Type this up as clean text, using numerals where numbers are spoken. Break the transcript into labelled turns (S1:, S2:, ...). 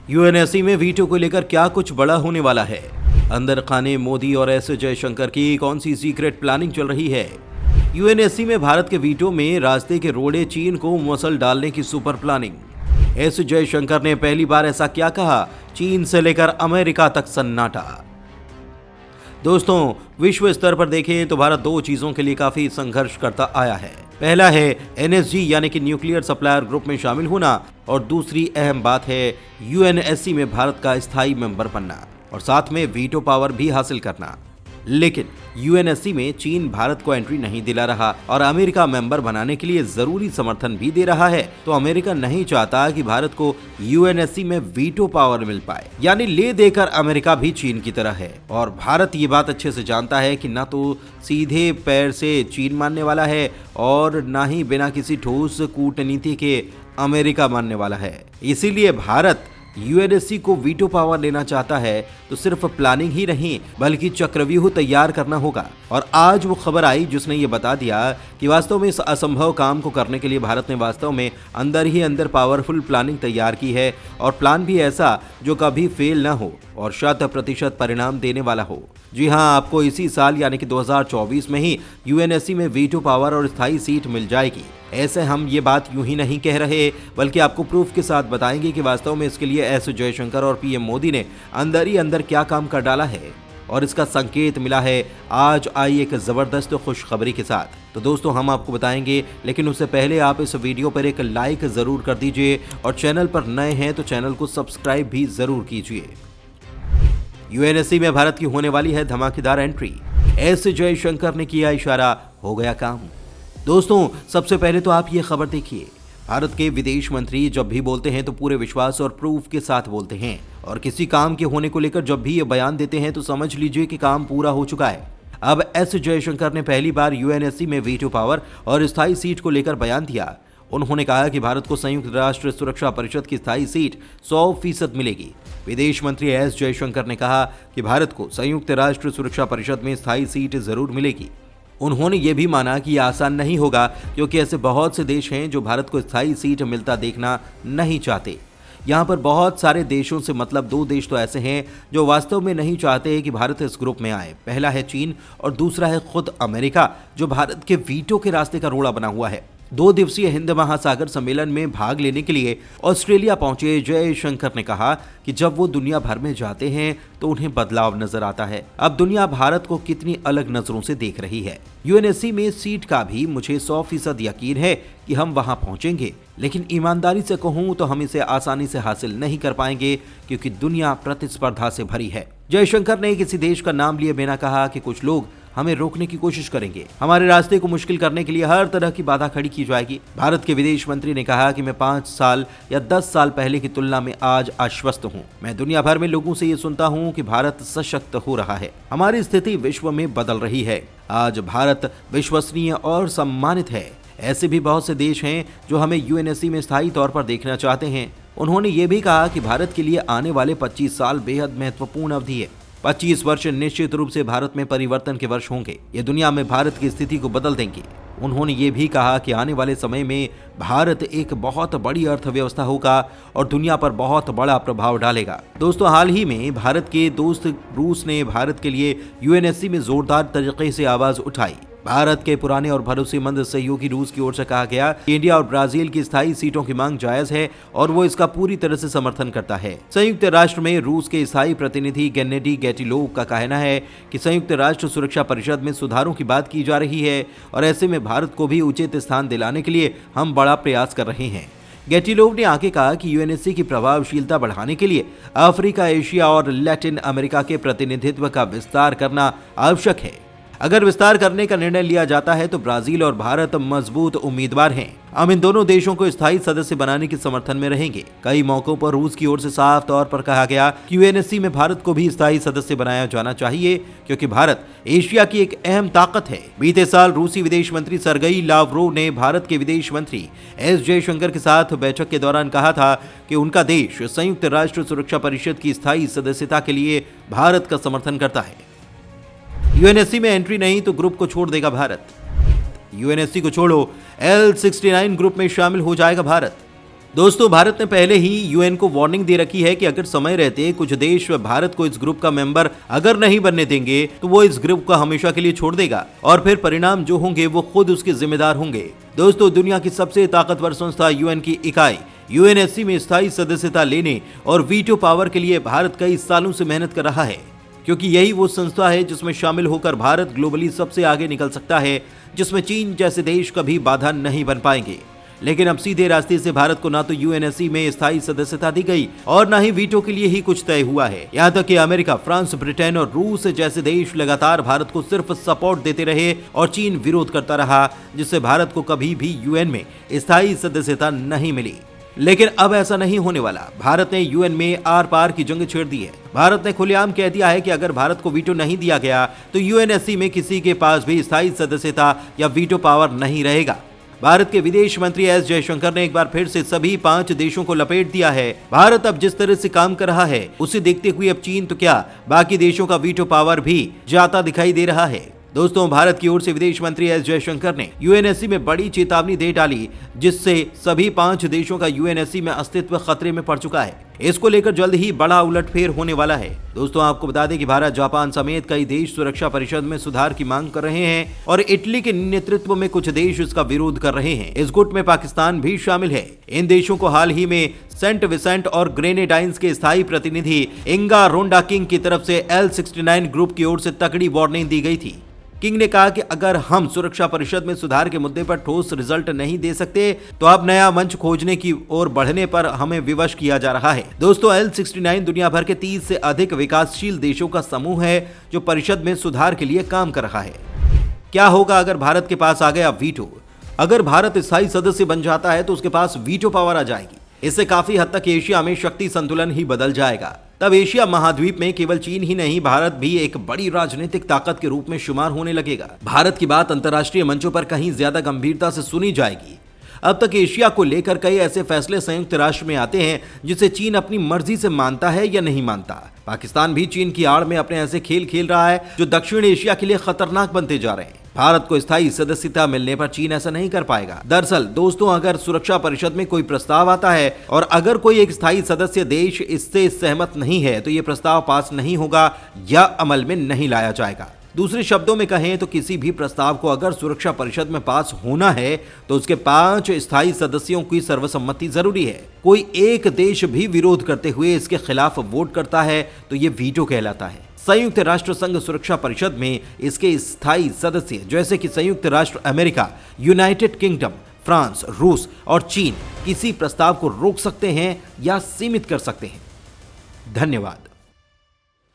S1: UNSC में veto को लेकर क्या कुछ बड़ा होने वाला है? अंदर खाने मोदी और एस जयशंकर की कौन सी सीक्रेट प्लानिंग चल रही है? यूएनएससी में भारत के वीटो में रास्ते के रोड़े चीन को मसल डालने की सुपर प्लानिंग। एस जयशंकर ने पहली बार ऐसा क्या कहा? चीन से लेकर अमेरिका तक सन्नाटा। दोस्तों, विश्व स्तर पर देखें तो भारत दो चीजों के लिए काफी संघर्ष करता आया है। पहला है एनएसजी यानी कि न्यूक्लियर सप्लायर ग्रुप में शामिल होना, और दूसरी अहम बात है यूएनएससी में भारत का स्थायी मेंबर बनना और साथ में वीटो पावर भी हासिल करना। लेकिन यूएनएससी में चीन भारत को एंट्री नहीं दिला रहा और अमेरिका मेंबर बनाने के लिए जरूरी समर्थन भी दे रहा है, तो अमेरिका नहीं चाहता कि भारत को यूएनएससी में वीटो पावर मिल पाए। यानी ले देकर अमेरिका भी चीन की तरह है, और भारत ये बात अच्छे से जानता है कि ना तो सीधे पैर से चीन मानने वाला है और ना ही बिना किसी ठोस कूटनीति के अमेरिका मानने वाला है। इसीलिए भारत यूएनएससी को वीटो पावर लेना चाहता है, तो सिर्फ प्लानिंग ही नहीं बल्कि चक्रव्यूह तैयार करना होगा। और आज वो खबर आई जिसने ये बता दिया कि वास्तव में इस असंभव काम को करने के लिए भारत ने वास्तव में अंदर ही अंदर पावरफुल प्लानिंग तैयार की है, और प्लान भी ऐसा जो कभी फेल न हो और 100% परिणाम देने वाला हो। जी हाँ, आपको इसी साल यानी कि 2024 में ही यूएनएससी में वीटो पावर और स्थायी सीट मिल जाएगी। ऐसे हम ये बात यूं ही नहीं कह रहे, बल्कि आपको प्रूफ के साथ बताएंगे कि वास्तव में इसके लिए एस जयशंकर और पीएम मोदी ने अंदर ही अंदर क्या काम कर डाला है, और इसका संकेत मिला है आज आई एक जबरदस्त खुशखबरी के साथ। तो दोस्तों, हम आपको बताएंगे, लेकिन उससे पहले आप इस वीडियो पर एक लाइक जरूर कर दीजिए और चैनल पर नए हैं तो चैनल को सब्सक्राइब भी जरूर कीजिए। यूएनएससी में भारत की होने वाली है धमाकेदार एंट्री। एस जयशंकर ने किया इशारा, हो गया काम। दोस्तों, सबसे पहले तो आप ये खबर देखिए। भारत के विदेश मंत्री जब भी बोलते हैं तो पूरे विश्वास और प्रूफ के साथ बोलते हैं, और किसी काम के होने को लेकर जब भी ये बयान देते हैं तो समझ लीजिए कि काम पूरा हो चुका है। अब एस जयशंकर ने पहली बार यूएनएससी में वीटो पावर और स्थायी सीट को लेकर बयान दिया। उन्होंने कहा कि भारत को संयुक्त राष्ट्र सुरक्षा परिषद की स्थायी सीट 100% मिलेगी। विदेश मंत्री एस जयशंकर ने कहा कि भारत को संयुक्त राष्ट्र सुरक्षा परिषद में स्थायी सीट जरूर मिलेगी। उन्होंने ये भी माना कि यह आसान नहीं होगा, क्योंकि ऐसे बहुत से देश हैं जो भारत को स्थायी सीट मिलता देखना नहीं चाहते। यहाँ पर बहुत सारे देशों से मतलब दो देश तो ऐसे हैं जो वास्तव में नहीं चाहते कि भारत इस ग्रुप में आए। पहला है चीन और दूसरा है खुद अमेरिका, जो भारत के वीटो के रास्ते का रोड़ा बना हुआ है। 2 दिवसीय हिंद महासागर सम्मेलन में भाग लेने के लिए ऑस्ट्रेलिया पहुंचे जयशंकर ने कहा कि जब वो दुनिया भर में जाते हैं तो उन्हें बदलाव नजर आता है। अब दुनिया भारत को कितनी अलग नजरों से देख रही है। यूएनएससी में सीट का भी मुझे 100% यकीन है कि हम वहां पहुंचेंगे, लेकिन ईमानदारी से कहूं तो हम इसे आसानी से हासिल नहीं कर पाएंगे, क्योंकि दुनिया प्रतिस्पर्धा से भरी है। जयशंकर ने किसी देश का नाम लिए बिना कहा कि कुछ लोग हमें रोकने की कोशिश करेंगे, हमारे रास्ते को मुश्किल करने के लिए हर तरह की बाधा खड़ी की जाएगी। भारत के विदेश मंत्री ने कहा कि मैं 5 साल या 10 साल पहले की तुलना में आज आश्वस्त हूं। मैं दुनिया भर में लोगों से ये सुनता हूं कि भारत सशक्त हो रहा है, हमारी स्थिति विश्व में बदल रही है। आज भारत विश्वसनीय और सम्मानित है। ऐसे भी बहुत से देश हैं जो हमें यूएनएससी में स्थायी तौर पर देखना चाहते हैं। उन्होंने ये भी कहा कि भारत के लिए आने वाले 25 साल बेहद महत्वपूर्ण अवधि है। 25 वर्ष निश्चित रूप से भारत में परिवर्तन के वर्ष होंगे। ये दुनिया में भारत की स्थिति को बदल देंगे। उन्होंने ये भी कहा कि आने वाले समय में भारत एक बहुत बड़ी अर्थव्यवस्था होगा और दुनिया पर बहुत बड़ा प्रभाव डालेगा। दोस्तों, हाल ही में भारत के दोस्त रूस ने भारत के लिए यूएनएससी में जोरदार तरीके से आवाज उठाई। भारत के पुराने और भरोसेमंद सहयोगी रूस की ओर से कहा गया कि इंडिया और ब्राजील की स्थायी सीटों की मांग जायज है और वो इसका पूरी तरह से समर्थन करता है। संयुक्त राष्ट्र में रूस के स्थायी प्रतिनिधि गेन्नेडी गैटिलोव का कहना है कि संयुक्त राष्ट्र सुरक्षा परिषद में सुधारों की बात की जा रही है, और ऐसे में भारत को भी उचित स्थान दिलाने के लिए हम बड़ा प्रयास कर रहे हैं। गैटिलोव ने आगे कहा कि यूएनएससी की प्रभावशीलता बढ़ाने के लिए अफ्रीका, एशिया और लैटिन अमेरिका के प्रतिनिधित्व का विस्तार करना आवश्यक है। अगर विस्तार करने का निर्णय लिया जाता है तो ब्राजील और भारत मजबूत उम्मीदवार हैं। हम इन दोनों देशों को स्थायी सदस्य बनाने के समर्थन में रहेंगे। कई मौकों पर रूस की ओर से साफ तौर पर कहा गया कि यूएनएससी में भारत को भी स्थायी सदस्य बनाया जाना चाहिए, क्योंकि भारत एशिया की एक अहम ताकत है। बीते साल रूसी विदेश मंत्री सर्गेई लावरोव ने भारत के विदेश मंत्री एस जयशंकर के साथ बैठक के दौरान कहा था कि उनका देश संयुक्त राष्ट्र सुरक्षा परिषद की स्थायी सदस्यता के लिए भारत का समर्थन करता है। यूएनएससी में एंट्री नहीं तो ग्रुप को छोड़ देगा भारत। यूएनएससी को छोड़ो, L69 ग्रुप में शामिल हो जाएगा भारत। दोस्तों, भारत ने पहले ही यूएन को वार्निंग दे रखी है कि अगर समय रहते कुछ देश भारत को इस ग्रुप का मेंबर अगर नहीं बनने देंगे तो वो इस ग्रुप को हमेशा के लिए छोड़ देगा और फिर परिणाम जो होंगे वो खुद उसके जिम्मेदार होंगे। दोस्तों, दुनिया की सबसे ताकतवर संस्था यूएन की इकाई यूएनएससी में स्थायी सदस्यता लेने और वीटो पावर के लिए भारत कई सालों से मेहनत कर रहा है, क्योंकि यही वो संस्था है जिसमें शामिल होकर भारत ग्लोबली सबसे आगे निकल सकता है, जिसमें चीन जैसे देश कभी बाधा नहीं बन पाएंगे। लेकिन अब सीधे रास्ते से भारत को ना तो यूएनएससी में स्थायी सदस्यता दी गई और ना ही वीटो के लिए ही कुछ तय हुआ है। यहाँ तक कि अमेरिका, फ्रांस, ब्रिटेन और रूस जैसे देश लगातार भारत को सिर्फ सपोर्ट देते रहे और चीन विरोध करता रहा, जिससे भारत को कभी भी यूएन में स्थायी सदस्यता नहीं मिली। लेकिन अब ऐसा नहीं होने वाला। भारत ने यूएन में आर पार की जंग छेड़ दी है। भारत ने खुलेआम कह दिया है कि अगर भारत को वीटो नहीं दिया गया तो यूएनएससी में किसी के पास भी स्थायी सदस्यता या वीटो पावर नहीं रहेगा। भारत के विदेश मंत्री एस जयशंकर ने एक बार फिर से सभी 5 देशों को लपेट दिया है। भारत अब जिस तरह से काम कर रहा है उसे देखते हुए अब चीन तो क्या, बाकी देशों का वीटो पावर भी जाता दिखाई दे रहा है। दोस्तों, भारत की ओर से विदेश मंत्री एस जयशंकर ने यूएनएससी में बड़ी चेतावनी दे डाली, जिससे सभी 5 देशों का यूएनएससी में अस्तित्व खतरे में पड़ चुका है। इसको लेकर जल्द ही बड़ा उलटफेर होने वाला है। दोस्तों, आपको बता दें कि भारत, जापान समेत कई देश सुरक्षा परिषद में सुधार की मांग कर रहे हैं और इटली के नेतृत्व में कुछ देश इसका विरोध कर रहे हैं। इस गुट में पाकिस्तान भी शामिल है। इन देशों को हाल ही में सेंट विसेंट और ग्रेनेडाइंस के स्थायी प्रतिनिधि इंगा रोंडा किंग की तरफ से L69 ग्रुप की ओर से तगड़ी वार्निंग दी गई थी। किंग ने कहा कि अगर हम सुरक्षा परिषद में सुधार के मुद्दे पर ठोस रिजल्ट नहीं दे सकते तो अब नया मंच खोजने की ओर बढ़ने पर हमें विवश किया जा रहा है। दोस्तों, L69 दुनिया भर के 30 से अधिक विकासशील देशों का समूह है जो परिषद में सुधार के लिए काम कर रहा है। क्या होगा अगर भारत के पास आ गया वीटो? अगर भारत स्थायी सदस्य बन जाता है तो उसके पास वीटो पावर आ जाएगी। इससे काफी हद तक एशिया में शक्ति संतुलन ही बदल जाएगा। तब एशिया महाद्वीप में केवल चीन ही नहीं, भारत भी एक बड़ी राजनीतिक ताकत के रूप में शुमार होने लगेगा। भारत की बात अंतर्राष्ट्रीय मंचों पर कहीं ज्यादा गंभीरता से सुनी जाएगी। अब तक एशिया को लेकर कई ऐसे फैसले संयुक्त राष्ट्र में आते हैं जिसे चीन अपनी मर्जी से मानता है या नहीं मानता। पाकिस्तान भी चीन की आड़ में अपने ऐसे खेल खेल रहा है जो दक्षिण एशिया के लिए खतरनाक बनते जा रहे हैं। भारत को स्थायी सदस्यता मिलने पर चीन ऐसा नहीं कर पाएगा। दरअसल दोस्तों, अगर सुरक्षा परिषद में कोई प्रस्ताव आता है और अगर कोई एक स्थायी सदस्य देश इससे सहमत नहीं है तो ये प्रस्ताव पास नहीं होगा या अमल में नहीं लाया जाएगा। दूसरे शब्दों में कहें तो किसी भी प्रस्ताव को अगर सुरक्षा परिषद में पास होना है तो उसके 5 स्थायी सदस्यों की सर्वसम्मति जरूरी है। कोई एक देश भी विरोध करते हुए इसके खिलाफ वोट करता है तो ये वीटो कहलाता है। संयुक्त राष्ट्र संघ सुरक्षा परिषद में इसके स्थायी सदस्य जैसे कि संयुक्त राष्ट्र अमेरिका, यूनाइटेड किंगडम, फ्रांस, रूस और चीन किसी प्रस्ताव को रोक सकते हैं या सीमित कर सकते हैं। धन्यवाद।